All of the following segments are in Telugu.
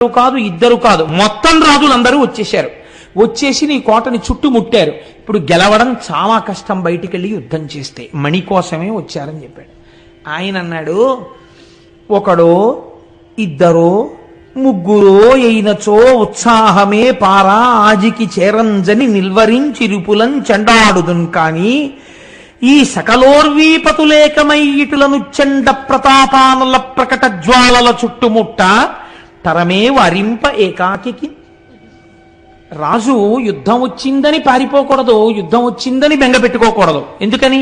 కాదు, ఇద్దరు కాదు, మొత్తం రాజులందరూ వచ్చేశారు. వచ్చేసి నీ కోటని చుట్టుముట్టారు. ఇప్పుడు గెలవడం చాలా కష్టం, బయటికి వెళ్ళి యుద్ధం చేస్తే. మణి కోసమే వచ్చారని చెప్పాడు. ఆయన అన్నాడు, ఒకడో ఇద్దరో ముగ్గురో అయినచో ఉత్సాహమే పారా ఆజికి చేరంజని నిల్వరించిరుపులం చెండాడుదున్ కాని ఈ సకలోర్వీపతులేకమై ఇటులను చెండ ప్రతాపానల ప్రకట జ్వాలల చుట్టుముట్ట తరమే వరింప ఏకాకి. రాజు యుద్ధం వచ్చిందని పారిపోకూడదు, యుద్ధం వచ్చిందని బెంగ పెట్టుకోకూడదు. ఎందుకని?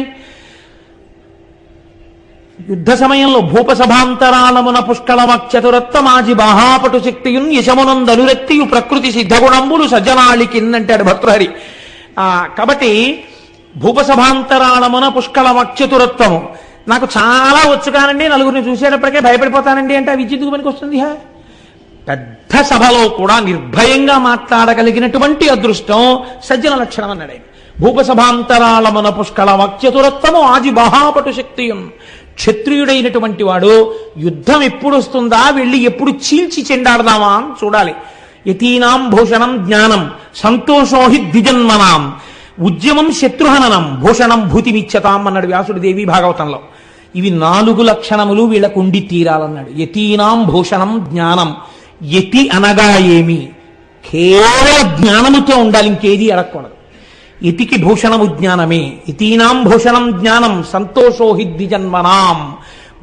యుద్ధ సమయంలో భూపసభాంతరాళమున పుష్కళమక్షతురత్వమాజి బాహాపటు శక్తియున్ యశమునందనురక్తియు ప్రకృతి సిద్ధగుణంబులు సజ్జనాళికిన్నంటాడు భర్తృహరి. కాబట్టి భూపసభాంతరాళమున పుష్కళమక్షతురత్వము నాకు చాలా వచ్చు కానండి, నలుగురిని చూసేటప్పటికే భయపడిపోతానండి అంటే ఆ విద్యుత్తుకు పనికి వస్తుంది. పెద్ద సభలో కూడా నిర్భయంగా మాట్లాడగలిగినటువంటి అదృష్టం సజ్జన లక్షణం అన్నాడు ఆయన. భూపసభాంతరాళమున పుష్కళమక్షతురత్వము ఆజి బాహాపటు శక్తియున్. క్షత్రియుడైనటువంటి వాడు యుద్ధం ఎప్పుడు వస్తుందా, వెళ్ళి ఎప్పుడు చీల్చి చెండాడదామా అని చూడాలి. యతీనాం భూషణం జ్ఞానం సంతోషోహి ద్విజన్మనాం ఉద్యమం శత్రుహననం భూషణం భూతిమిచ్చతాం అన్నాడు వ్యాసుడు దేవి భాగవతంలో. ఇవి 4 లక్షణములు వీళ్ళకు ఉండి తీరాలన్నాడు. యతీనాం భూషణం జ్ఞానం. యతి అనగా ఏమి? కేవల జ్ఞానముతో ఉండాలి, ఇంకేది అడగకూడదు. యతికి భూషణము జ్ఞానమే. యతీనాం భూషణం జ్ఞానం సంతోషోహి ద్విజన్మనాం.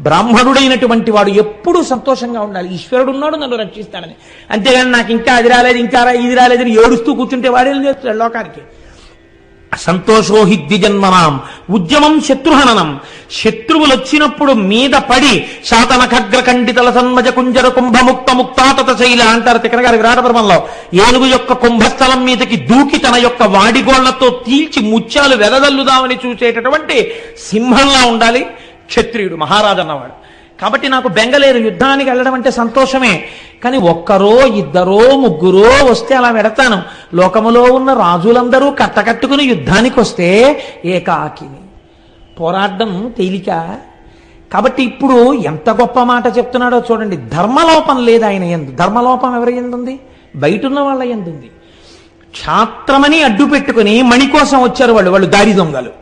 బ్రాహ్మణుడైనటువంటి వాడు ఎప్పుడు సంతోషంగా ఉండాలి, ఈశ్వరుడు ఉన్నాడు నన్ను రక్షిస్తాడని. అంతేగాని నాకు ఇంకా అది రాలేదు, ఇంకా ఇది రాలేదని ఏడుస్తూ కూర్చుంటే వాడేం చేస్తాడు లోకానికి. సంతోషోహి ద్విజన్మనాం ఉద్యమం శత్రుహననం. శత్రువులు వచ్చినప్పుడు మీద పడి శాతన ఖగ్ర ఖండితల సన్మజ కుంజర కుంభముక్త ముక్తాతత శైల అంటారు తిక్కన గారి విరాటపర్వంలో. ఏనుగు యొక్క కుంభస్థలం మీదకి దూకి తన యొక్క వాడిగోళ్లతో తీల్చి ముత్యాలు వెదజల్లుదామని చూసేటటువంటి సింహంలా ఉండాలి క్షత్రియుడు, మహారాజు అన్నవాడు. కాబట్టి నాకు బెంగలేదు, యుద్ధానికి వెళ్ళడం అంటే సంతోషమే. కానీ ఒక్కరో ఇద్దరో ముగ్గురో వస్తే అలా వెడతాను. లోకములో ఉన్న రాజులందరూ కట్టకట్టుకుని యుద్ధానికి వస్తే ఏకాకిని పోరాడడం తేలిక. కాబట్టి ఇప్పుడు ఎంత గొప్ప మాట చెప్తున్నాడో చూడండి. ధర్మలోపం లేదు ఆయన యందు. ధర్మలోపం ఎవరి యందుంది? బయటున్న వాళ్ళ యందుంది. క్షాత్రమని అడ్డు పెట్టుకుని మణి కోసం వచ్చారు వాళ్ళు దారి దొంగలు.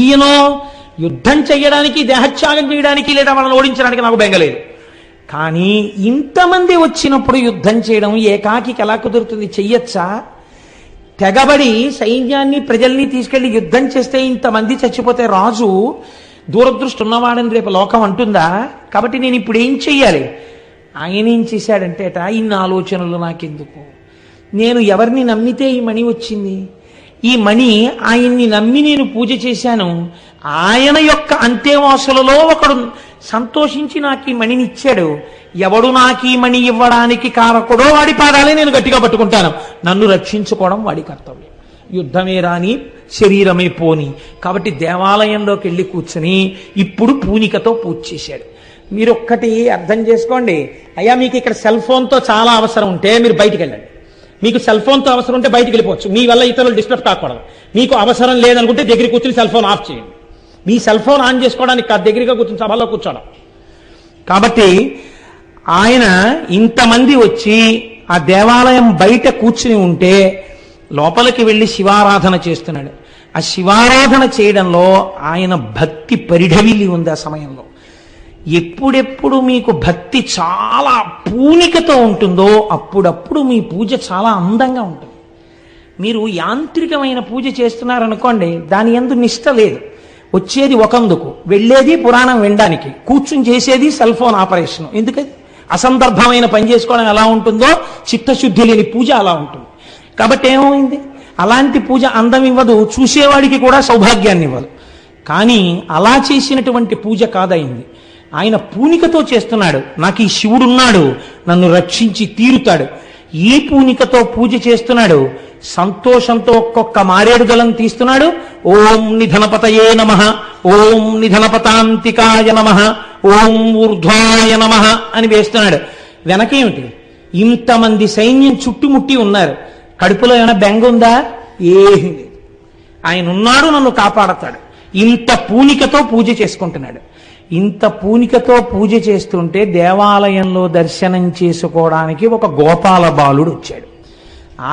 ఈయనో యుద్ధం చేయడానికి, దేహత్యాగం చేయడానికి, లేదా వాళ్ళని ఓడించడానికి నాకు బెంగలేదు. కానీ ఇంతమంది వచ్చినప్పుడు యుద్ధం చేయడం ఏకాకి ఎలా కుదురుతుంది? చెయ్యొచ్చా? తెగబడి సైన్యాన్ని ప్రజల్ని తీసుకెళ్లి యుద్ధం చేస్తే ఇంతమంది చచ్చిపోతే రాజు దూరదృష్టి ఉన్నవాడని రేపు లోకం అంటుందా? కాబట్టి నేను ఇప్పుడు ఏం చెయ్యాలి? ఆయన ఏం చేశాడంటేట, ఇన్ని ఆలోచనలు నాకెందుకు, నేను ఎవరిని నమ్మితే ఈ మణి వచ్చింది, ఈ మణి ఆయన్ని నమ్మి నేను పూజ చేశాను, ఆయన యొక్క అంత్యవాసులలో ఒకడు సంతోషించి నాకు ఈ మణిని ఇచ్చాడు, ఎవడు నాకు ఈ మణి ఇవ్వడానికి కారకుడో వాడి పాదాలే నేను గట్టిగా పట్టుకుంటాను. నన్ను రక్షించుకోవడం వాడి కర్తవ్యం. యుద్ధమే రాని శరీరమే పోని. కాబట్టి దేవాలయంలోకి వెళ్ళి కూర్చుని ఇప్పుడు పూనికతో పూజ చేశాడు. మీరు ఒక్కటి అర్థం చేసుకోండి. అయ్యా మీకు ఇక్కడ సెల్ ఫోన్తో చాలా అవసరం ఉంటే మీరు బయటికి వెళ్ళండి. మీకు సెల్ ఫోన్తో అవసరం ఉంటే బయటికి వెళ్ళిపోవచ్చు, మీ వల్ల ఇతరులు డిస్టర్బ్ కాకూడదు. మీకు అవసరం లేదనుకుంటే దగ్గర కూర్చుని సెల్ ఫోన్ ఆఫ్ చేయండి. మీ సెల్ ఫోన్ ఆన్ చేసుకోవడానికి దగ్గరగా కూర్చుని సభలో కూర్చోడం. కాబట్టి ఆయన ఇంతమంది వచ్చి ఆ దేవాలయం బయట కూర్చుని ఉంటే లోపలికి వెళ్ళి శివారాధన చేస్తున్నాడు. ఆ శివారాధన చేయడంలో ఆయన భక్తి పరిఢవిల్లి ఉంది. ఆ సమయంలో ఎప్పుడెప్పుడు మీకు భక్తి చాలా పూనికతో ఉంటుందో అప్పుడప్పుడు మీ పూజ చాలా అందంగా ఉంటుంది. మీరు యాంత్రికమైన పూజ చేస్తున్నారనుకోండి, దాని యందు నిష్ట లేదు. వచ్చేది ఒకందుకు, వెళ్ళేది పురాణం వినడానికి, కూర్చుని చేసేది సెల్ ఫోన్ ఆపరేషన్. ఎందుకది? అసందర్భమైన పని చేసుకోవడం ఎలా ఉంటుందో చిత్తశుద్ధి లేని పూజ అలా ఉంటుంది. కాబట్టి ఏమైంది? అలాంటి పూజ అందం ఇవ్వదు, చూసేవాడికి కూడా సౌభాగ్యాన్ని ఇవ్వదు. కానీ అలా చేసినటువంటి పూజ కాదయింది. ఆయన పూనికతో చేస్తున్నాడు. నాకు ఈ శివుడున్నాడు, నన్ను రక్షించి తీరుతాడు. ఈ పూనికతో పూజ చేస్తున్నాడు. సంతోషంతో ఒక్కొక్క మారేడు దళం తీస్తున్నాడు. ఓం నిధనపతయే నమః, ఓం నిధనపతాంతికాయ నమః, ఓం ఊర్ధ్వాయ నమః అని వేస్తున్నాడు. వెనకేమిటి? ఇంతమంది సైన్యం చుట్టుముట్టి ఉన్నారు. కడుపులో ఏమైనా బెంగ ఉందా? ఏమీ లేదు. ఆయన ఉన్నాడు, నన్ను కాపాడతాడు. ఇంత పూనికతో పూజ చేసుకుంటున్నాడు. ఇంత పూనికతో పూజ చేస్తుంటే దేవాలయంలో దర్శనం చేసుకోవడానికి ఒక గోపాల బాలుడు వచ్చాడు.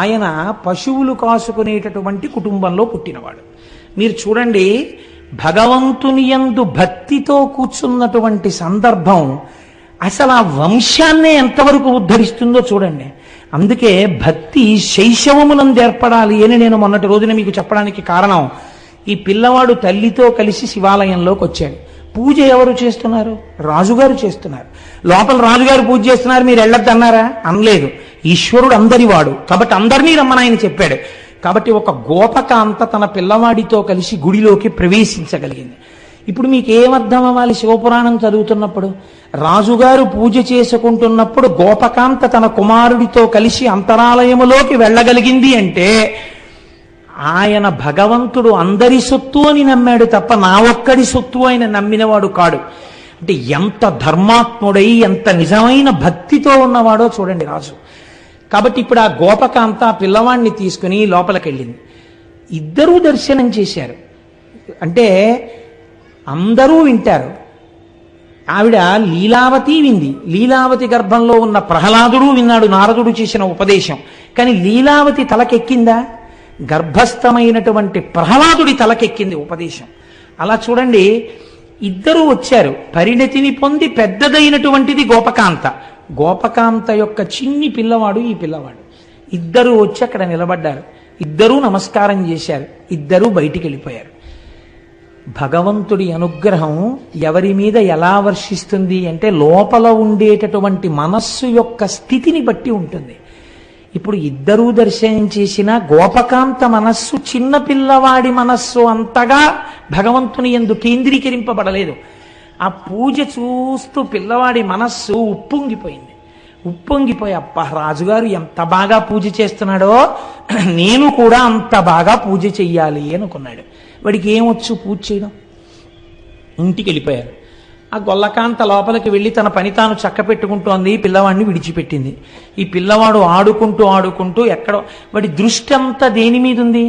ఆయన పశువులు కాసుకునేటటువంటి కుటుంబంలో పుట్టినవాడు. మీరు చూడండి, భగవంతుని యందు భక్తితో కూర్చున్నటువంటి సందర్భం అసలు ఆ వంశాన్నే ఎంతవరకు ఉద్ధరిస్తుందో చూడండి. అందుకే భక్తి శైశవమునందు ఏర్పడాలి అని నేను మొన్నటి రోజున మీకు చెప్పడానికి కారణం, ఈ పిల్లవాడు తల్లితో కలిసి శివాలయంలోకి వచ్చాడు. పూజ ఎవరు చేస్తున్నారు? రాజుగారు చేస్తున్నారు. లోపల రాజుగారు పూజ చేస్తున్నారు, మీరు వెళ్ళొద్దన్నారా? అనలేదు. ఈశ్వరుడు అందరివాడు కాబట్టి అందరినీ రమ్మని ఆయన చెప్పాడు. కాబట్టి ఒక గోపకాంత తన పిల్లవాడితో కలిసి గుడిలోకి ప్రవేశించగలిగింది. ఇప్పుడు మీకు ఏమర్థం అవ్వాలి? శివపురాణం చదువుతున్నప్పుడు రాజుగారు పూజ చేసుకుంటున్నప్పుడు గోపకాంత తన కుమారుడితో కలిసి అంతరాలయములోకి వెళ్ళగలిగింది అంటే ఆయన భగవంతుడు అందరి సొత్తు అని నమ్మాడు తప్ప నా ఒక్కడి సొత్తు ఆయన నమ్మినవాడు కాడు. అంటే ఎంత ధర్మాత్ముడై ఎంత నిజమైన భక్తితో ఉన్నవాడో చూడండి రాజు. కాబట్టి ఇప్పుడు ఆ గోపకాంత ఆ పిల్లవాడిని తీసుకుని లోపలికెళ్ళింది. ఇద్దరూ దర్శనం చేశారు. అంటే అందరూ వింటారు. ఆవిడ లీలావతి వింది. లీలావతి గర్భంలో ఉన్న ప్రహ్లాదుడు విన్నాడు నారదుడు చేసిన ఉపదేశం. కానీ లీలావతి తలకెక్కిందా? గర్భస్థమైనటువంటి ప్రహ్లాదుడి తలకెక్కింది ఉపదేశం. అలా చూడండి, ఇద్దరూ వచ్చారు. పరిణతిని పొంది పెద్దదైనటువంటిది గోపకాంత. గోపకాంత యొక్క చిన్ని పిల్లవాడు ఈ పిల్లవాడు. ఇద్దరూ వచ్చి అక్కడ నిలబడ్డారు. ఇద్దరూ నమస్కారం చేశారు. ఇద్దరూ బయటికి వెళ్ళిపోయారు. భగవంతుడి అనుగ్రహం ఎవరి మీద ఎలా వర్షిస్తుంది అంటే లోపల ఉండేటటువంటి మనస్సు యొక్క స్థితిని బట్టి ఉంటుంది. ఇప్పుడు ఇద్దరూ దర్శనం చేసిన గోపకాంత మనస్సు చిన్న పిల్లవాడి మనస్సు అంతగా భగవంతుని యందు కేంద్రీకరింపబడలేదు. ఆ పూజ చూస్తూ పిల్లవాడి మనస్సు ఉప్పొంగిపోయింది. ఉప్పొంగిపోయి అబ్బా రాజుగారు ఎంత బాగా పూజ చేస్తున్నాడో నేను కూడా అంత బాగా పూజ చెయ్యాలి అనుకున్నాడు. వాడికి ఏమొచ్చు పూజ చేయడం? ఇంటికి వెళ్ళిపోయారు. ఆ గొల్లకాంత లోపలికి వెళ్ళి తన పని తాను చక్క పెట్టుకుంటోంది. పిల్లవాడిని విడిచిపెట్టింది. ఈ పిల్లవాడు ఆడుకుంటూ ఆడుకుంటూ ఎక్కడో వాడి దృష్టి అంతా దేని మీద ఉంది?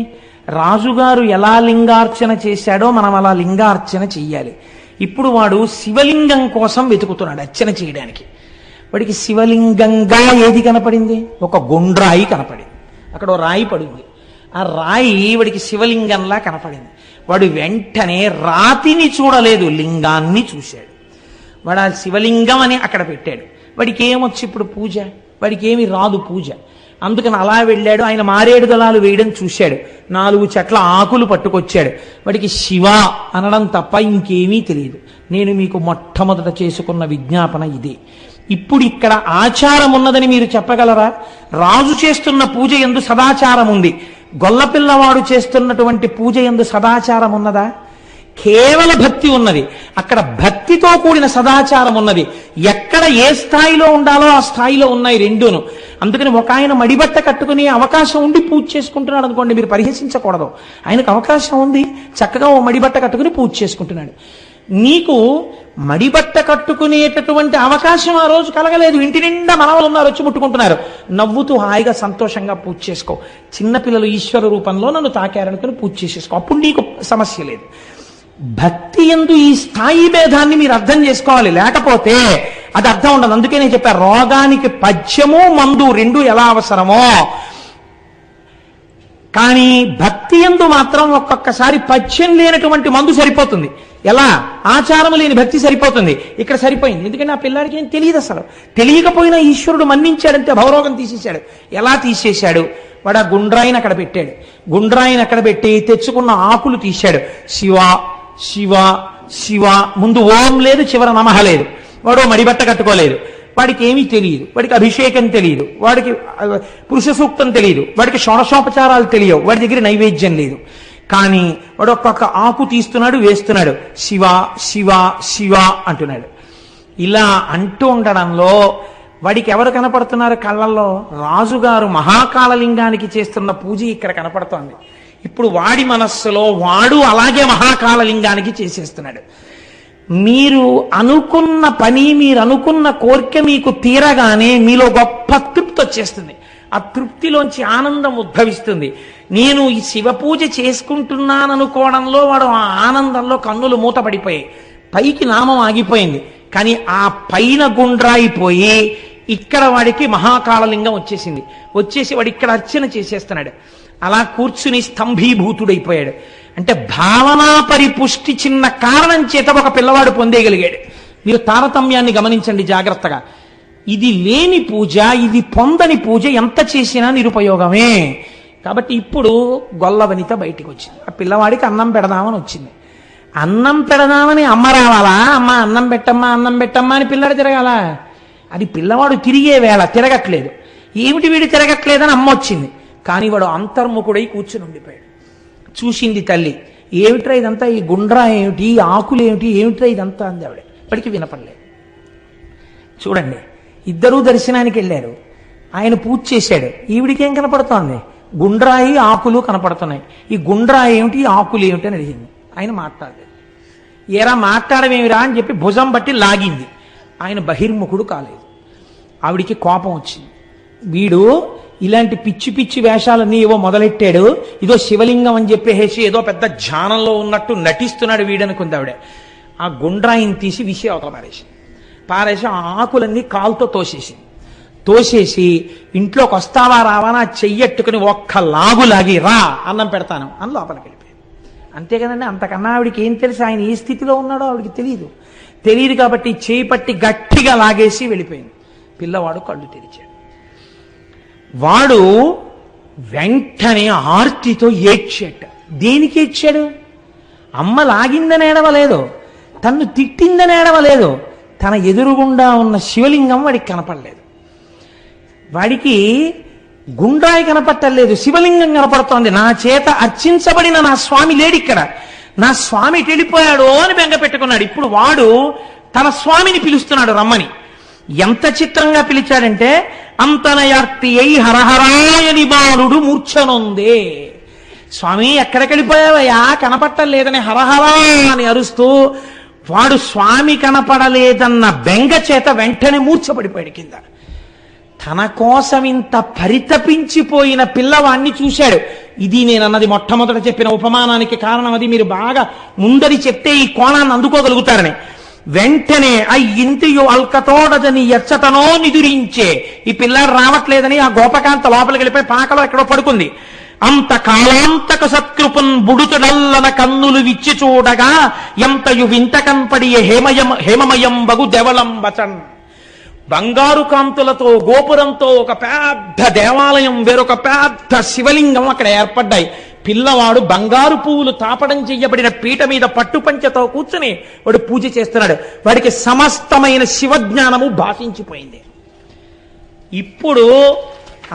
రాజుగారు ఎలా లింగార్చన చేశాడో మనం అలా లింగార్చన చెయ్యాలి. ఇప్పుడు వాడు శివలింగం కోసం వెతుకుతున్నాడు అర్చన చేయడానికి. వాడికి శివలింగంగా ఏది కనపడింది? ఒక గుండ్రాయి కనపడింది. అక్కడ ఓ రాయి పడింది. ఆ రాయి వాడికి శివలింగంలా కనపడింది. వాడు వెంటనే రాతిని చూడలేదు, లింగాన్ని చూశాడు. వాడు ఆ శివలింగం అని అక్కడ పెట్టాడు. వాడికి ఏమొచ్చి ఇప్పుడు పూజ? వాడికి ఏమి రాదు పూజ. అందుకని అలా వెళ్ళాడు. ఆయన మారేడు దళాలు వేయడం చూశాడు. 4 చెట్ల ఆకులు పట్టుకొచ్చాడు. వాడికి శివ అనడం తప్ప ఇంకేమీ తెలియదు. నేను మీకు మొట్టమొదట చేసుకున్న విజ్ఞాపన ఇదే. ఇప్పుడు ఇక్కడ ఆచారం ఉన్నదని మీరు చెప్పగలరా? రాజు చేస్తున్న పూజ యందు సదాచారం ఉంది. గొల్లపిల్లవాడు చేస్తున్నటువంటి పూజ యందు సదాచారం ఉన్నదా? కేవల భక్తి ఉన్నది. అక్కడ భక్తితో కూడిన సదాచారం ఉన్నది. ఎక్కడ ఏ స్థాయిలో ఉండాలో ఆ స్థాయిలో ఉన్నాయి రెండూను. అందుకని ఒక ఆయన మడిబట్ట కట్టుకునే అవకాశం ఉండి పూజ చేసుకుంటున్నాడు అనుకోండి, మీరు పరిహసించకూడదు. ఆయనకు అవకాశం ఉంది, చక్కగా ఓ మడిబట్ట కట్టుకుని పూజ చేసుకుంటున్నాడు. నీకు మడిబట్ట కట్టుకునేటటువంటి అవకాశం ఆ రోజు కలగలేదు. ఇంటి నిండా మనవలు ఉన్నారు, వచ్చి ముట్టుకుంటున్నారు. నవ్వుతూ హాయిగా సంతోషంగా పూజ చేసుకో. చిన్నపిల్లలు ఈశ్వర రూపంలో నన్ను తాకారనుకుని పూజ చేసేసుకో. అప్పుడు నీకు సమస్య లేదు. భక్తి యందు ఈ స్థాయి భేదాన్ని మీరు అర్థం చేసుకోవాలి. లేకపోతే అది అర్థం ఉండదు. అందుకే నేను చెప్పాను, రోగానికి పథ్యము మందు రెండు ఎలా అవసరమో కానీ భక్తి యందు మాత్రం ఒక్కొక్కసారి పథ్యం లేనటువంటి మందు సరిపోతుంది. ఎలా? ఆచారం లేని భక్తి సరిపోతుంది. ఇక్కడ సరిపోయింది. ఎందుకంటే ఆ పిల్లాడికి ఏం తెలియదు. అసలు తెలియకపోయినా ఈశ్వరుడు మన్నించాడంటే భవరోగం తీసేశాడు. ఎలా తీసేశాడు? వాడు ఆ గుండ్రాయిని అక్కడ పెట్టాడు. గుండ్రాయిని అక్కడ పెట్టి తెచ్చుకున్న ఆకులు తీశాడు. శివ శివ శివ, ముందు ఓం లేదు, చివర నమః లేదు. వాడు మడిబట్ట కట్టుకోలేదు. వాడికి ఏమీ తెలియదు. వాడికి అభిషేకం తెలియదు. వాడికి పురుష సూక్తం తెలియదు. వాడికి షోడశోపచారాలు తెలియవు. వాడి దగ్గర నైవేద్యం లేదు. కానీ వాడు ఒక్కొక్క ఆకు తీస్తున్నాడు, వేస్తున్నాడు. శివ శివ శివ అంటున్నాడు. ఇలా అంటూ ఉండడంలో వాడికి ఎవరు కనపడుతున్నారు కళ్ళల్లో? రాజుగారు మహాకాళలింగానికి చేస్తున్న పూజ ఇక్కడ కనపడుతోంది. ఇప్పుడు వాడి మనస్సులో వాడు అలాగే మహాకాళలింగానికి చేసేస్తున్నాడు. మీరు అనుకున్న పని, మీరు అనుకున్న కోరిక మీకు తీరగానే మీలో గొప్ప తృప్తి వచ్చేస్తుంది. ఆ తృప్తిలోంచి ఆనందం ఉద్భవిస్తుంది. నేను ఈ శివ పూజ చేసుకుంటున్నాననుకోవడంలో వాడు ఆ ఆనందంలో కన్నులు మూతపడిపోయాయి. పైకి నామం ఆగిపోయింది. కానీ ఆ పైన గుండ్రాయిపోయి ఇక్కడ వాడికి మహాకాళలింగం వచ్చేసింది. వచ్చేసి వాడు ఇక్కడ అర్చన చేసేస్తున్నాడు. అలా కూర్చుని స్తంభీభూతుడైపోయాడు. అంటే భావనా పరిపుష్టి చిన్న కారణం చేత ఒక పిల్లవాడు పొందేయగలిగాడు. మీరు తారతమ్యాన్ని గమనించండి జాగ్రత్తగా. ఇది లేని పూజ, ఇది పొందని పూజ ఎంత చేసినా నిరుపయోగమే. కాబట్టి ఇప్పుడు గొల్లవనిత బయటికి వచ్చింది. ఆ పిల్లవాడికి అన్నం పెడదామని వచ్చింది. అన్నం పెడదామని అమ్మ రావాలా? అమ్మ అన్నం పెట్టమ్మా, అన్నం పెట్టమ్మా అని పిల్లాడు తిరగాల? అది పిల్లవాడు తిరిగే వేళ తిరగట్లేదు. ఏమిటి వీడు తిరగట్లేదని అమ్మ వచ్చింది. కానీ వాడు అంతర్ముఖుడై కూర్చుని ఉండిపోయాడు. చూసింది తల్లి. ఏమిట్రా ఇదంతా, ఈ గుండ్రా ఏమిటి, ఈ ఆకులు ఏమిటి, ఏమిట్రా ఇదంతా అంది ఆవిడ. ఇప్పటికీ వినపడలేదు. చూడండి, ఇద్దరూ దర్శనానికి వెళ్ళారు. ఆయన పూజ చేశాడు. ఈవిడికేం కనపడుతోంది? గుండ్రాయి ఆకులు కనపడుతున్నాయి. ఈ గుండ్రా ఏమిటి, ఈ ఆకులు ఏమిటి అని అడిగింది. ఆయన మాట్లాడలేదు. ఏరా మాట్లాడమేమిరా అని చెప్పి భుజం బట్టి లాగింది. ఆయన బహిర్ముఖుడు కాలేదు. ఆవిడికి కోపం వచ్చింది. వీడు ఇలాంటి పిచ్చి పిచ్చి వేషాలన్నీ ఏవో మొదలెట్టాడు, ఇదో శివలింగం అని చెప్పేసి ఏదో పెద్ద ధ్యానంలో ఉన్నట్టు నటిస్తున్నాడు వీడనుకుంది ఆవిడ. ఆ గుండ్రాయిని తీసి విసి అవతల పారేసి ఆ ఆకులన్నీ కాలుతో తోసేసి ఇంట్లోకి వస్తావా రావా నా చెయ్యట్టుకుని ఒక్క లాగి రా అన్నం పెడతాను అని లోపలికి వెళ్ళిపోయాడు. అంతే కదండి. అంతకన్నా ఆవిడికి ఏం తెలుసు? ఆయన ఏ స్థితిలో ఉన్నాడో ఆవిడికి తెలియదు కాబట్టి చేయి పట్టి గట్టిగా లాగేసి వెళ్ళిపోయింది. పిల్లవాడు కళ్ళు తెరిచాడు. వాడు వెంటనే ఆర్తితో ఏడ్చాడు. దేనికి ఏడ్చాడు? అమ్మ లాగిందని ఏడవలేదు, తన్ను తిట్టిందని ఏడవలేదు. తన ఎదురుగుండా ఉన్న శివలింగం వాడికి కనపడలేదు. వాడికి గుండ్రాయి కనపట్టలేదు, శివలింగం కనపడుతోంది. నా చేత అర్చించబడిన నా స్వామి లేడిక్కడ, నా స్వామి వెళ్ళిపోయాడు అని బెంగ పెట్టుకున్నాడు. ఇప్పుడు వాడు తన స్వామిని పిలుస్తున్నాడు రమ్మని. ఎంత చిత్రంగా పిలిచాడంటే, అంతనయార్తి అయి హరహరాయని బాలుడు మూర్ఛనుందే. స్వామి ఎక్కడికి వెళ్ళిపోయావయ్యా, కనపట్టలేదని హరహరా అని అరుస్తూ వాడు స్వామి కనపడలేదన్న బెంగ చేత వెంటనే మూర్ఛపడిపోయాడు కింద. తన కోసం ఇంత పరితపించిపోయిన పిల్లవాణ్ణి చూశాడు. ఇది నేనన్నది మొట్టమొదట చెప్పిన ఉపమానానికి కారణం. అది మీరు బాగా ముందరి చెప్తే ఈ కోణాన్ని అందుకోగలుగుతారని. వెంటనే ఆ ఇంద్రియు అల్కతోడదని ఎచ్చటనో నిదురించే. ఈ పిల్లాడు రావట్లేదని ఆ గోపకాంత లోపలికి వెళ్ళిపోయి పాకలో ఎక్కడో పడుకుంది. అంత కాలాంతక సత్కృపన్ బుడుతుడల్లన కన్నులు విచ్చి చూడగా ఎంతయు వింత కన్పడియ హేమమయం బగు దేవలం బచన్. బంగారు కాంతులతో గోపురంతో ఒక పెద్ద దేవాలయం, వేరొక పెద్ద శివలింగం అక్కడ ఏర్పడ్డాయి. పిల్లవాడు బంగారు పువ్వులు తాపడం చెయ్యబడిన పీట మీద పట్టుపంచతో కూర్చుని వాడు పూజ చేస్తున్నాడు. వాడికి సమస్తమైన శివజ్ఞానము భాషించిపోయింది. ఇప్పుడు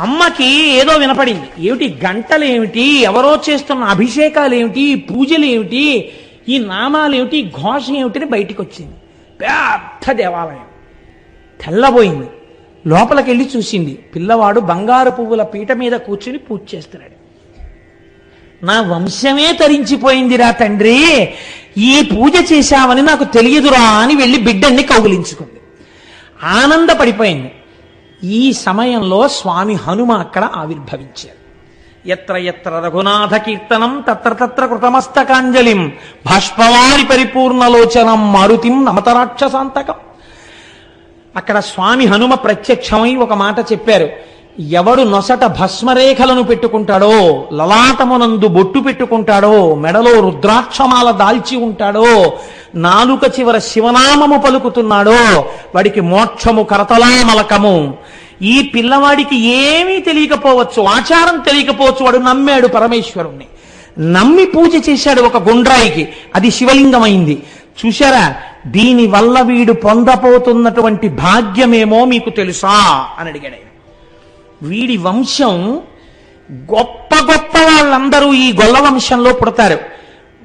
అమ్మకి ఏదో వినపడింది. ఏమిటి గంటలేమిటి, ఎవరో చేస్తున్న అభిషేకాలు ఏమిటి, పూజలు ఏమిటి, ఈ నామాలు ఏమిటి, ఘోష ఏమిటి అని బయటికి వచ్చింది. పెద్ద దేవాలయం తెల్లబోయింది. లోపలికి వెళ్ళి చూసింది. పిల్లవాడు బంగారు పువ్వుల పీట మీద కూర్చుని పూజ చేస్తున్నాడు. నా వంశమే తరించిపోయిందిరా తండ్రి, ఈ పూజ చేశామని నాకు తెలియదురా అని వెళ్ళి బిడ్డన్ని కౌగిలించుకుంది. ఆనందపడిపోయింది. ఈ సమయంలో స్వామి హనుమ అక్కడ ఆవిర్భవించారు. ఎత్ర ఎత్ర రఘునాథ కీర్తనం తత్ర తత్ర కృతమస్తకాంజలిం భాష్పవారి పరిపూర్ణలోచనం మారుతిం నమతరాక్షసాంతకం. అక్కడ స్వామి హనుమ ప్రత్యక్షమై ఒక మాట చెప్పారు. ఎవడు నొసట భస్మరేఖలను పెట్టుకుంటాడో, లలాటమునందు బొట్టు పెట్టుకుంటాడో, మెడలో రుద్రాక్షమాల దాల్చి ఉంటాడో, నాలుక చివర శివనామము పలుకుతున్నాడో వాడికి మోక్షము కరతలామలకము. ఈ పిల్లవాడికి ఏమీ తెలియకపోవచ్చు, ఆచారం తెలియకపోవచ్చు. వాడు నమ్మాడు పరమేశ్వరుణ్ణి. నమ్మి పూజ చేశాడు ఒక గుండ్రాయికి. అది శివలింగమైంది. చూశారా? దీని వల్ల వీడు పొందపోతున్నటువంటి భాగ్యమేమో మీకు తెలుసా అని అడిగాడు ఆయన. వీడి వంశం గొప్ప గొప్ప వాళ్ళందరూ ఈ గొల్ల వంశంలో పుడతారు.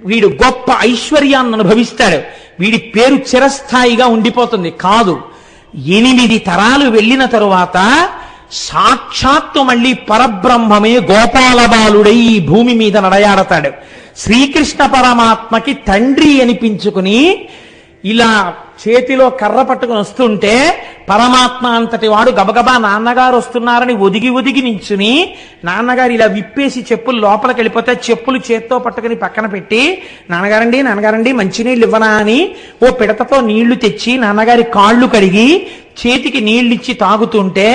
వీడు గొప్ప ఐశ్వర్యాన్ని అనుభవిస్తాడు. వీడి పేరు చిరస్థాయిగా ఉండిపోతుంది. కాదు, 8 తరాలు వెళ్ళిన తరువాత సాక్షాత్తు మళ్ళీ పరబ్రహ్మమే గోపాల బాలుడై ఈ భూమి మీద నడయాడతాడు. శ్రీకృష్ణ పరమాత్మకి తండ్రి అనిపించుకుని ఇలా చేతిలో కర్ర పట్టుకుని వస్తుంటే పరమాత్మ అంతటి వాడు గబగబా నాన్నగారు వస్తున్నారని ఒదిగి ఒదిగి నించుని నాన్నగారు ఇలా విప్పేసి చెప్పులు లోపలికి వెళ్ళిపోతే చెప్పులు చేత్తో పట్టుకుని పక్కన పెట్టి నాన్నగారండి మంచినీళ్ళు ఇవ్వనా అని ఓ పిడతతో నీళ్లు తెచ్చి నాన్నగారి కాళ్ళు కడిగి చేతికి నీళ్ళిచ్చి తాగుతుంటే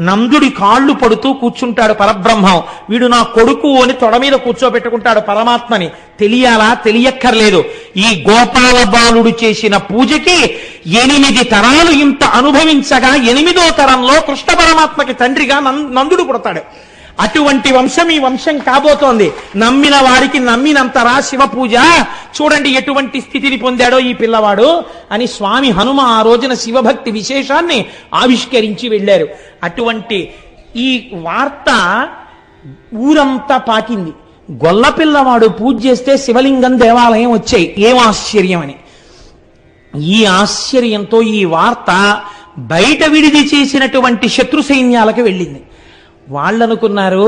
నందుడి కాళ్ళు పడుతూ కూర్చుంటాడు పరబ్రహ్మం. వీడు నా కొడుకు అని తొడ మీద కూర్చోబెట్టుకుంటాడు పరమాత్మని. తెలియాలా? తెలియక్కర్లేదు. ఈ గోపాల బాలుడు చేసిన పూజకి 8 తరాలు ఇంత అనుభవించగా 8వ తరంలో కృష్ణ పరమాత్మకి తండ్రిగా నందుడు పుడతాడు. అటువంటి వంశం ఈ వంశం కాబోతోంది. నమ్మిన వారికి నమ్మినంతరా శివ పూజ. చూడండి ఎటువంటి స్థితిని పొందాడో ఈ పిల్లవాడు అని స్వామి హనుమ ఆ రోజున శివభక్తి విశేషాన్ని ఆవిష్కరించి వెళ్ళారు. అటువంటి ఈ వార్త ఊరంతా పాకింది. గొల్ల పిల్లవాడు పూజ చేస్తే శివలింగం దేవాలయం వచ్చాయి. ఏం ఆశ్చర్యం అని. ఈ ఆశ్చర్యంతో ఈ వార్త బయట విడిది చేసినటువంటి శత్రు సైన్యాలకు వెళ్ళింది. వాళ్ళనుకున్నారు,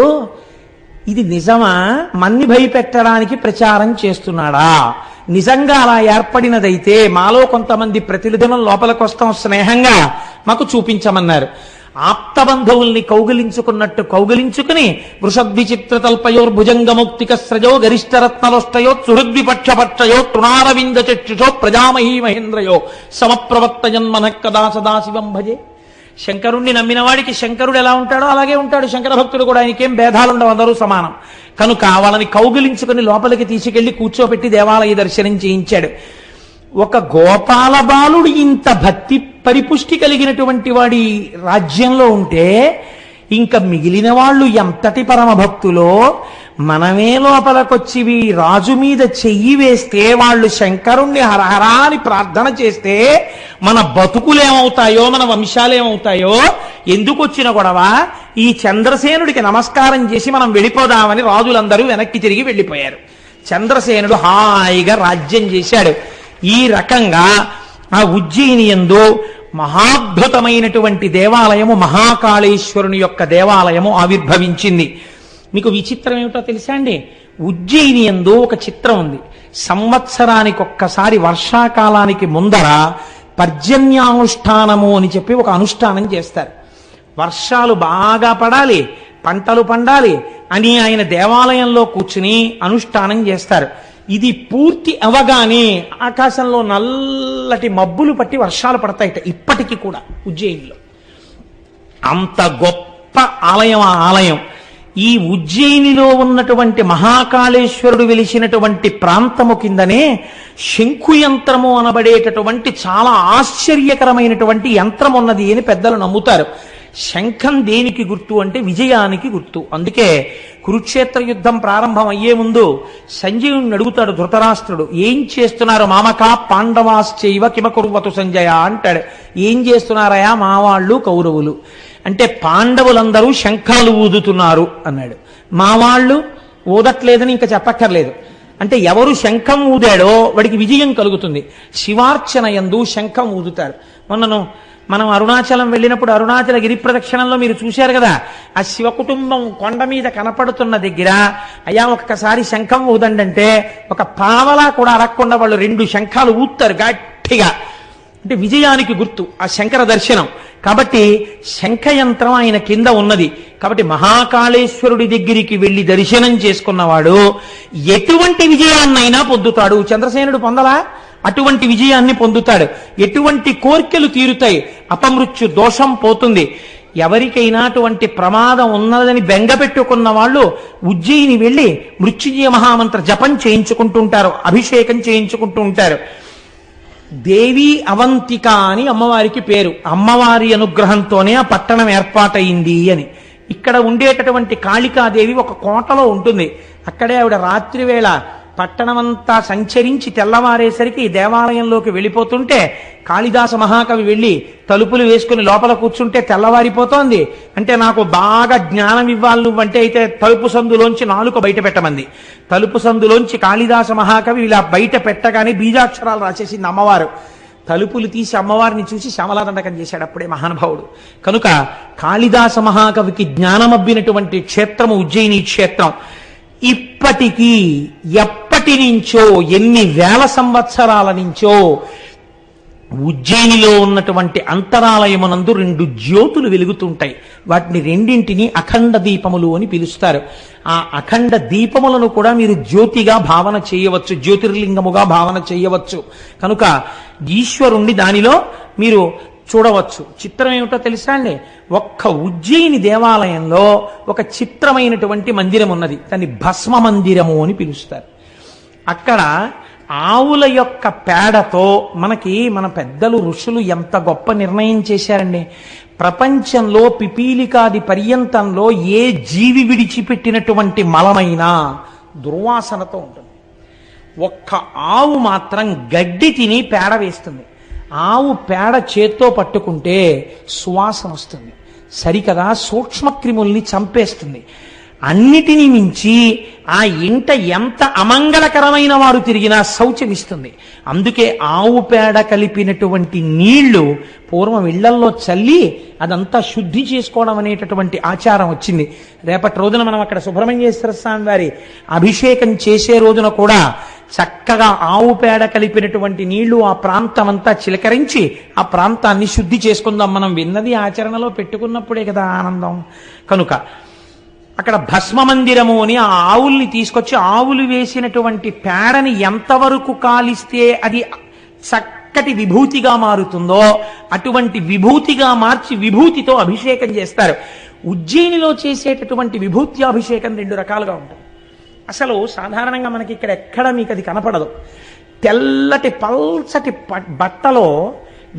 ఇది నిజమా? మన్ని భయపెట్టడానికి ప్రచారం చేస్తున్నాడా? నిజంగా అలా ఏర్పడినదైతే మాలో కొంతమంది ప్రతిదినం లోపలికి వస్తాం, స్నేహంగా మాకు చూపించమన్నారు. ఆప్తబంధువుల్ని కౌగిలించుకున్నట్టు కౌగిలించుకుని వృషద్విచిత్ర తల్పయోర్ భుజంగముక్తిక స్రజో గరిష్టరత్నలోష్టయో సుహృద్విపక్షపక్షయో తృణారవింద చక్షుషో ప్రజామహీ మహేంద్రయో సమప్రవర్తయన్మన కదా సదాశివం భజే. శంకరుణ్ణి నమ్మిన వాడికి శంకరుడు ఎలా ఉంటాడో అలాగే ఉంటాడు శంకర భక్తుడు కూడా. ఆయనకేం భేదాలుండవు, అందరూ సమానం. కనుక వాళ్ళని కౌగిలించుకుని లోపలికి తీసుకెళ్లి కూర్చోబెట్టి దేవాలయ దర్శనం చేయించాడు. ఒక గోపాల బాలుడు ఇంత భక్తి పరిపుష్టి కలిగినటువంటి వాడి రాజ్యంలో ఉంటే ఇంకా మిగిలిన వాళ్ళు ఎంతటి పరమ భక్తులో. మనమే లోపలకొచ్చి రాజు మీద చెయ్యి వేస్తే వాళ్ళు శంకరుణ్ణి హరహరా అని ప్రార్థన చేస్తే మన బతుకులేమవుతాయో, మన వంశాలేమవుతాయో. ఎందుకు వచ్చిన గొడవ? ఈ చంద్రసేనుడికి నమస్కారం చేసి మనం వెళ్ళిపోదామని రాజులందరూ వెనక్కి తిరిగి వెళ్ళిపోయారు. చంద్రసేనుడు హాయిగా రాజ్యం చేశాడు. ఈ రకంగా ఆ ఉజ్జయిని యందు మహాద్భుతమైనటువంటి దేవాలయము, మహాకాళేశ్వరుని యొక్క దేవాలయము ఆవిర్భవించింది. మీకు విచిత్రం ఏమిటో తెలుసా అండి? ఉజ్జయిని యందు ఒక చిత్రం ఉంది. సంవత్సరానికి ఒక్కసారి వర్షాకాలానికి ముందర పర్జన్యానుష్ఠానము అని చెప్పి ఒక అనుష్ఠానం చేస్తారు. వర్షాలు బాగా పడాలి, పంటలు పండాలి అని ఆయన దేవాలయంలో కూర్చుని అనుష్ఠానం చేస్తారు. ఇది పూర్తి అవగానే ఆకాశంలో నల్లటి మబ్బులు పట్టి వర్షాలు పడతాయిట. ఇప్పటికీ కూడా ఉజ్జయినిలో అంత గొప్ప ఆలయం. ఆ ఆలయం ఈ ఉజ్జయినిలో ఉన్నటువంటి మహాకాళేశ్వరుడు వెలిసినటువంటి ప్రాంతము కిందనే శంఖు యంత్రము అనబడేటటువంటి చాలా ఆశ్చర్యకరమైనటువంటి యంత్రం ఉన్నది అని పెద్దలు నమ్ముతారు. శంఖం దేనికి గుర్తు అంటే విజయానికి గుర్తు. అందుకే కురుక్షేత్ర యుద్ధం ప్రారంభం అయ్యే ముందు సంజయుడిని అడుగుతాడు ధృతరాష్ట్రుడు, ఏం చేస్తున్నారు మామకా పాండవాశ్చైవ కిమకుర్వతు సంజయ అంటాడు. ఏం చేస్తున్నారయా మా వాళ్ళు కౌరవులు అంటే, పాండవులందరూ శంఖాలు ఊదుతున్నారు అన్నాడు. మా వాళ్ళు ఊదట్లేదని ఇంకా చెప్పక్కర్లేదు. అంటే ఎవరు శంఖం ఊదాడో వాడికి విజయం కలుగుతుంది. శివార్చన యందు శంఖం ఊదుతారు. మనం అరుణాచలం వెళ్ళినప్పుడు అరుణాచల గిరి ప్రదక్షిణంలో మీరు చూశారు కదా, ఆ శివ కుటుంబం కొండ మీద కనపడుతున్న దగ్గర అయ్యా ఒక్కసారి శంఖం ఊదండి అంటే ఒక పావలా కూడా అరక్కుండా వాళ్ళు 2 శంఖాలు ఊతారు గట్టిగా. అంటే విజయానికి గుర్తు ఆ శంకర దర్శనం. కాబట్టి శంఖయంత్రం ఆయన కింద ఉన్నది. కాబట్టి మహాకాళేశ్వరుడి దగ్గరికి వెళ్లి దర్శనం చేసుకున్నవాడు ఎటువంటి విజయాన్నైనా పొందుతాడు. చంద్రసేనుడు పొందలా? అటువంటి విజయాన్ని పొందుతాడు. ఎటువంటి కోర్కెలు తీరుతాయి, అపమృత్యు దోషం పోతుంది. ఎవరికైనా అటువంటి ప్రమాదం ఉన్నదని బెంగపెట్టుకున్న వాళ్ళు ఉజ్జయిని వెళ్లి మృత్యుంజయ మహామంత్ర జపం చేయించుకుంటూ ఉంటారు, అభిషేకం చేయించుకుంటూ ఉంటారు. దేవి అవంతిక అని అమ్మవారికి పేరు. అమ్మవారి అనుగ్రహంతోనే ఆ పట్టణం ఏర్పాటైంది అని. ఇక్కడ ఉండేటటువంటి కాళికాదేవి ఒక కోటలో ఉంటుంది. అక్కడే ఆవిడ రాత్రివేళ పట్టణమంతా సంచరించి తెల్లవారేసరికి దేవాలయంలోకి వెళ్ళిపోతుంటే కాళిదాస మహాకవి వెళ్ళి తలుపులు వేసుకుని లోపల కూర్చుంటే తెల్లవారిపోతోంది. అంటే నాకు బాగా జ్ఞానం ఇవ్వాలి నువ్వంటే అయితే తలుపు సందులోంచి నాలుక బయట పెట్టమంది. తలుపు సందులోంచి కాళిదాస మహాకవి ఇలా బయట పెట్టగానే బీజాక్షరాలు రాసేసింది అమ్మవారు. తలుపులు తీసి అమ్మవారిని చూసి శ్యామలాదండకం చేశాడు అప్పుడే మహానుభావుడు. కనుక కాళిదాస మహాకవికి జ్ఞానమబ్బినటువంటి క్షేత్రము ఉజ్జయిని క్షేత్రం. ఇప్పటికీ ఎప్పటి నుంచో, ఎన్ని వేల సంవత్సరాల నుంచో ఉజ్జయినిలో ఉన్నటువంటి అంతరాలయమునందు 2 జ్యోతులు వెలుగుతుంటాయి. వాటిని రెండింటినీ అఖండ దీపములు అని పిలుస్తారు. ఆ అఖండ దీపములను కూడా మీరు జ్యోతిగా భావన చేయవచ్చు, జ్యోతిర్లింగముగా భావన చేయవచ్చు. కనుక ఈశ్వరుణ్ణి దానిలో మీరు చూడవచ్చు. చిత్రం ఏమిటో తెలుసా అండి? ఒక్క ఉజ్జయిని దేవాలయంలో ఒక చిత్రమైనటువంటి మందిరం ఉన్నది. దాన్ని భస్మ మందిరము అని పిలుస్తారు. అక్కడ ఆవుల యొక్క పేడతో మన పెద్దలు ఋషులు ఎంత గొప్ప నిర్ణయం చేశారండి. ప్రపంచంలో పిపీలికాది పర్యంతంలో ఏ జీవి విడిచిపెట్టినటువంటి మలమైనా దుర్వాసనతో ఉంటుంది. ఒక్క ఆవు మాత్రం గడ్డి తిని పేడ వేస్తుంది. ఆవు పేడ చేత్తో పట్టుకుంటే సువాసన వస్తుంది. సరికదా, సూక్ష్మక్రిముల్ని చంపేస్తుంది. అన్నిటినీ మించి ఆ ఇంట ఎంత అమంగళకరమైన వారు తిరిగినా శౌచమిస్తుంది. అందుకే ఆవు పేడ కలిపినటువంటి నీళ్లు పూర్వం ఇళ్లల్లో చల్లి అదంతా శుద్ధి చేసుకోవడం అనేటటువంటి ఆచారం వచ్చింది. రేపటి రోజున మనం అక్కడ సుబ్రహ్మణ్యేశ్వర స్వామి వారి అభిషేకం చేసే రోజున కూడా చక్కగా ఆవు పేడ కలిపినటువంటి నీళ్లు ఆ ప్రాంతం అంతా చిలకరించి ఆ ప్రాంతాన్ని శుద్ధి చేసుకుందాం. మనం విన్నది ఆచరణలో పెట్టుకున్నప్పుడే కదా ఆనందం. కనుక అక్కడ భస్మ మందిరము అని ఆ ఆవుల్ని తీసుకొచ్చి ఆవులు వేసినటువంటి పేడని ఎంతవరకు కాలిస్తే అది చక్కటి విభూతిగా మారుతుందో అటువంటి విభూతిగా మార్చి విభూతితో అభిషేకం చేస్తారు. ఉజ్జయినిలో చేసేటటువంటి విభూతి అభిషేకం 2 రకాలుగా ఉంటుంది. అసలు సాధారణంగా మనకి ఇక్కడ ఎక్కడ మీకు అది కనపడదు. తెల్లటి పల్చటి బట్టలో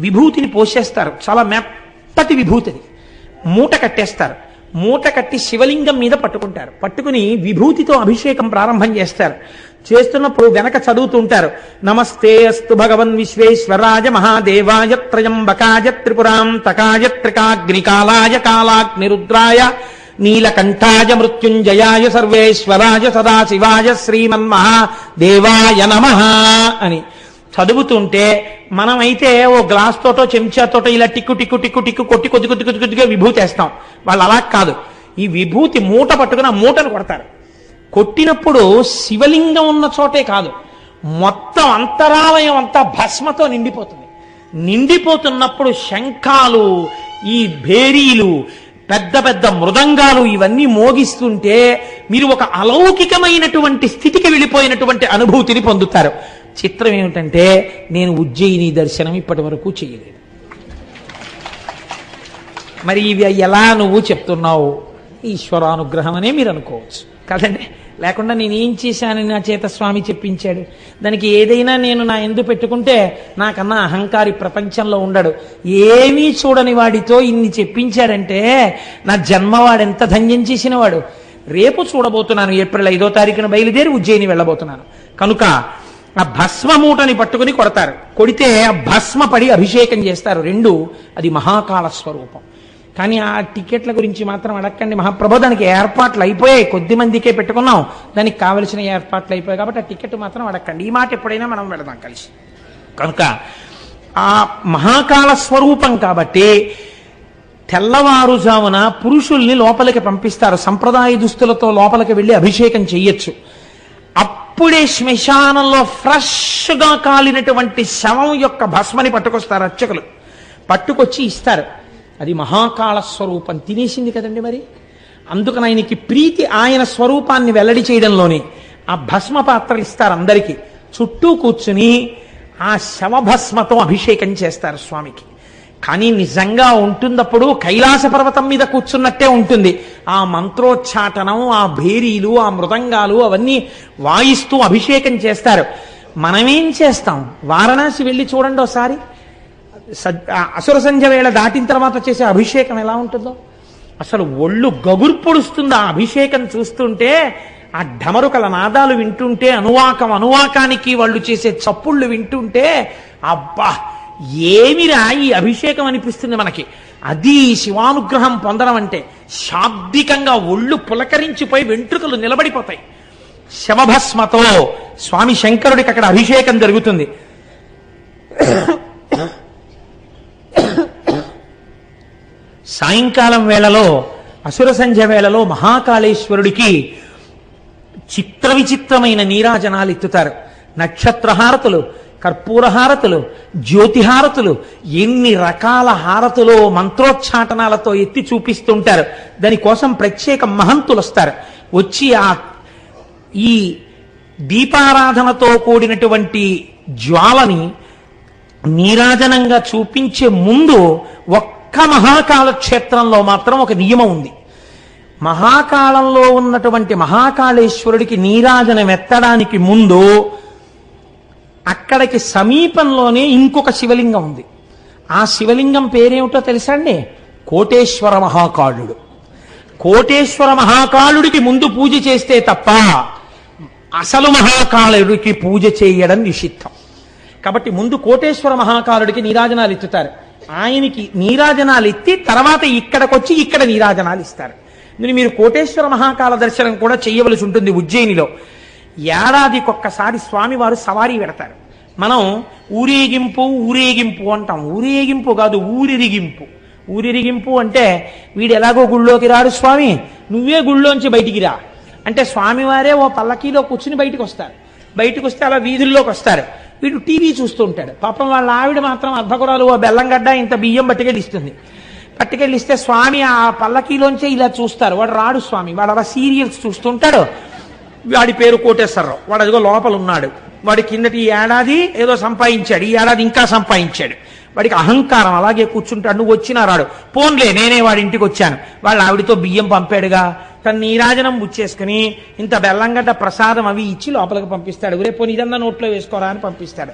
విభూతిని పోసేస్తారు. చాలా మెత్తటి విభూతిని మూట కట్టేస్తారు. మూట కట్టి శివలింగం మీద పట్టుకుంటారు. పట్టుకుని విభూతితో అభిషేకం ప్రారంభం చేస్తారు. చేస్తున్నప్పుడు వెనక చదువుతుంటారు, నమస్తే అస్తు భగవన్ విశ్వేశ్వరాయ మహాదేవాయ త్రయంబకాయ త్రిపురాంతకాయ త్రికాగ్నికాలాయ కాలాగ్నిరుద్రాయ నీలకంఠాయ మృత్యుంజయాయ సర్వేశ్వరాయ సదాశివాయ శ్రీమన్మహాదేవాయ నమః అని చదువుతుంటే మనమైతే ఓ గ్లాస్ తోటో చెంచాతోటో ఇలా టిక్కు టిక్కు టిక్కు టిక్కు కొట్టి కొద్ది కొద్ది కొద్ది కొద్దిగా విభూతి వేస్తాం. వాళ్ళు అలా కాదు, ఈ విభూతి మూట పట్టుకుని ఆ మూటను కొడతారు. కొట్టినప్పుడు శివలింగం ఉన్న చోటే కాదు, మొత్తం అంతరాలయం అంతా భస్మతో నిండిపోతుంది. నిండిపోతున్నప్పుడు శంఖాలు, ఈ భేరీలు, పెద్ద పెద్ద మృదంగాలు ఇవన్నీ మోగిస్తుంటే మీరు ఒక అలౌకికమైనటువంటి స్థితికి వెళ్ళిపోయినటువంటి అనుభూతిని పొందుతారు. చిత్రం ఏమిటంటే నేను ఉజ్జయిని దర్శనం ఇప్పటి వరకు చేయలేదు. మరి ఇవి ఎలా నువ్వు చెప్తున్నావు? ఈశ్వరానుగ్రహం అనే మీరు అనుకోవచ్చు కదండి. లేకుండా నేనేం చేశానని నా చేత స్వామి చెప్పించాడు. దానికి ఏదైనా నేను నా ఎందు పెట్టుకుంటే నాకన్నా అహంకారి ప్రపంచంలో ఉండడు. ఏమీ చూడని వాడితో ఇన్ని చెప్పించాడంటే నా జన్మవాడెంత ధన్యం చేసిన వాడు. రేపు చూడబోతున్నాను. ఏప్రిల్ 5వ తారీఖున బయలుదేరి ఉజ్జయిని వెళ్ళబోతున్నాను. కనుక ఆ భస్మ మూటని పట్టుకుని కొడతారు. కొడితే ఆ భస్మ పడి అభిషేకం చేస్తారు. 2 అది మహాకాళ స్వరూపం. కానీ ఆ టికెట్ల గురించి మాత్రం అడగండి మహాప్రభు. దానికి ఏర్పాట్లు అయిపోయాయి, కొద్ది మందికే పెట్టుకున్నాం, దానికి కావలసిన ఏర్పాట్లు అయిపోయాయి కాబట్టి ఆ టికెట్ మాత్రం అడగండి. ఈ మాట ఎప్పుడైనా మనం వెళదాం కలిసి. కనుక ఆ మహాకాళ స్వరూపం కాబట్టి తెల్లవారుజామున పురుషుల్ని లోపలికి పంపిస్తారు. సంప్రదాయ దుస్తులతో లోపలికి వెళ్ళి అభిషేకం చెయ్యొచ్చు. అప్పుడే శ్మశానంలో ఫ్రెష్గా కాలినటువంటి శవం యొక్క భస్మని పట్టుకొస్తారు అర్చకులు. పట్టుకొచ్చి ఇస్తారు. అది మహాకాళ స్వరూపం తినేసింది కదండి. మరి అందుకని ఆయనకి ప్రీతి ఆయన స్వరూపాన్ని వెల్లడి చేయడంలోనే ఆ భస్మ పాత్రలు ఇస్తారు అందరికీ. చుట్టూ కూర్చుని ఆ శవభస్మతో అభిషేకం చేస్తారు స్వామికి. కానీ నిజంగా ఉంటున్నప్పుడు కైలాస పర్వతం మీద కూర్చున్నట్టే ఉంటుంది. ఆ మంత్రోచ్చాటనం, ఆ భేరీలు, ఆ మృదంగాలు అవన్నీ వాయిస్తూ అభిషేకం చేస్తారు. మనమేం చేస్తాం? వారణాసి వెళ్ళి చూడండి ఒకసారి. అసుర సంధ్య వేళ దాటిన తర్వాత చేసే అభిషేకం ఎలా ఉంటుందో అసలు ఒళ్ళు గగురు పొడుస్తుంది. ఆ అభిషేకం చూస్తుంటే, ఆ ఢమరుకల నాదాలు వింటుంటే, అనువాకానికి వాళ్ళు చేసే చప్పుళ్ళు వింటుంటే అబ్బా ఏమిరా ఈ అభిషేకం అనిపిస్తుంది మనకి. అది శివానుగ్రహం పొందడం అంటే. శాబ్దికంగా ఒళ్ళు పులకరించిపోయి వెంట్రుకలు నిలబడిపోతాయి. శవభస్మతో స్వామి శంకరుడికి అక్కడ అభిషేకం జరుగుతుంది. సాయంకాలం వేళలో, అసుర సంధ్య వేళలో మహాకాళేశ్వరుడికి చిత్ర విచిత్రమైన నీరాజనాలు ఎత్తుతారు. నక్షత్రహారతులు, కర్పూర హారతులు, జ్యోతి హారతులు, ఎన్ని రకాల హారతులో మంత్రోచ్చాటనాలతో ఎత్తి చూపిస్తుంటారు. దానికోసం ప్రత్యేక మహంతులు వస్తారు. వచ్చి ఈ దీపారాధనతో కూడినటువంటి జ్వాలని నీరాజనంగా చూపించే ముందు ఒక్క మహాకాళ క్షేత్రంలో మాత్రం ఒక నియమం ఉంది. మహాకాళంలో ఉన్నటువంటి మహాకాళేశ్వరుడికి నీరాజనం ఎత్తడానికి ముందు అక్కడికి సమీపంలోనే ఇంకొక శివలింగం ఉంది. ఆ శివలింగం పేరేమిటో తెలుసా అండి? కోటేశ్వర మహాకాళుడు. కోటేశ్వర మహాకాళుడికి ముందు పూజ చేస్తే తప్ప అసలు మహాకాళుడికి పూజ చేయడం నిషిద్ధం. కాబట్టి ముందు కోటేశ్వర మహాకాళుడికి నీరాజనాలు ఎత్తుతారు. ఆయనకి నీరాజనాలు ఎత్తి తర్వాత ఇక్కడికొచ్చి ఇక్కడ నీరాజనాలు ఇస్తారు. మీరు కోటేశ్వర మహాకాళ దర్శనం కూడా చేయవలసి ఉంటుంది. ఉజ్జయినిలో ఏడాదికొక్కసారి స్వామివారు సవారీ పెడతారు. మనం ఊరేగింపు అంటాం. ఊరేగింపు కాదు, ఊరిరిగింపు. ఊరిరిగింపు అంటే వీడు ఎలాగో గుళ్ళోకి రాడు స్వామి, నువ్వే గుళ్ళోంచి బయటికి రా అంటే స్వామివారే ఓ పల్లకీలో కూర్చుని బయటికి వస్తారు. బయటకు వస్తే అలా వీధుల్లోకి వస్తారు. వీడు టీవీ చూస్తూ ఉంటాడు. పాపం వాళ్ళ ఆవిడ మాత్రం అర్ధకురాలు ఓ బెల్లంగడ్డ ఇంత బియ్యం పట్టుకెళ్ళిస్తుంది. పట్టుకెళ్ళిస్తే స్వామి ఆ పల్లకీలోంచే ఇలా చూస్తారు. వాడు రాడు స్వామి, వాడు అలా సీరియల్స్ చూస్తుంటాడు. వాడి పేరు కోటేశ్వరరావు. వాడు అదిగో లోపల ఉన్నాడు. వాడి కిందటి ఏడాది ఏదో సంపాదించాడు, ఈ ఏడాది ఇంకా సంపాదించాడు. వాడికి అహంకారం, అలాగే కూర్చుంటాడు. నువ్వు వచ్చినా రాడు. పోన్లే నేనే వాడి ఇంటికి వచ్చాను, వాళ్ళ ఆవిడితో బియ్యం పంపాడుగా, తన నీరాజనం బుచ్చేసుకుని ఇంత బెల్లంగడ్డ ప్రసాదం అవి ఇచ్చి లోపలికి పంపిస్తాడు. రేపు ఇదన్నా నోట్లో వేసుకోరా అని పంపిస్తాడు.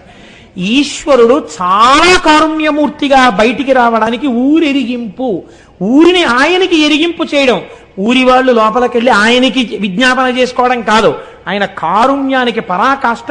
ఈశ్వరుడు చాలా కారుణ్యమూర్తిగా బయటికి రావడానికి ఊరెరిగింపు, ఊరిని ఆయనకి ఎరిగింపు చేయడం. ఊరి వాళ్ళు లోపలికి వెళ్ళి ఆయనకి విజ్ఞాపన చేసుకోవడం కాదు. ఆయన కారుణ్యానికి పరాకాష్ట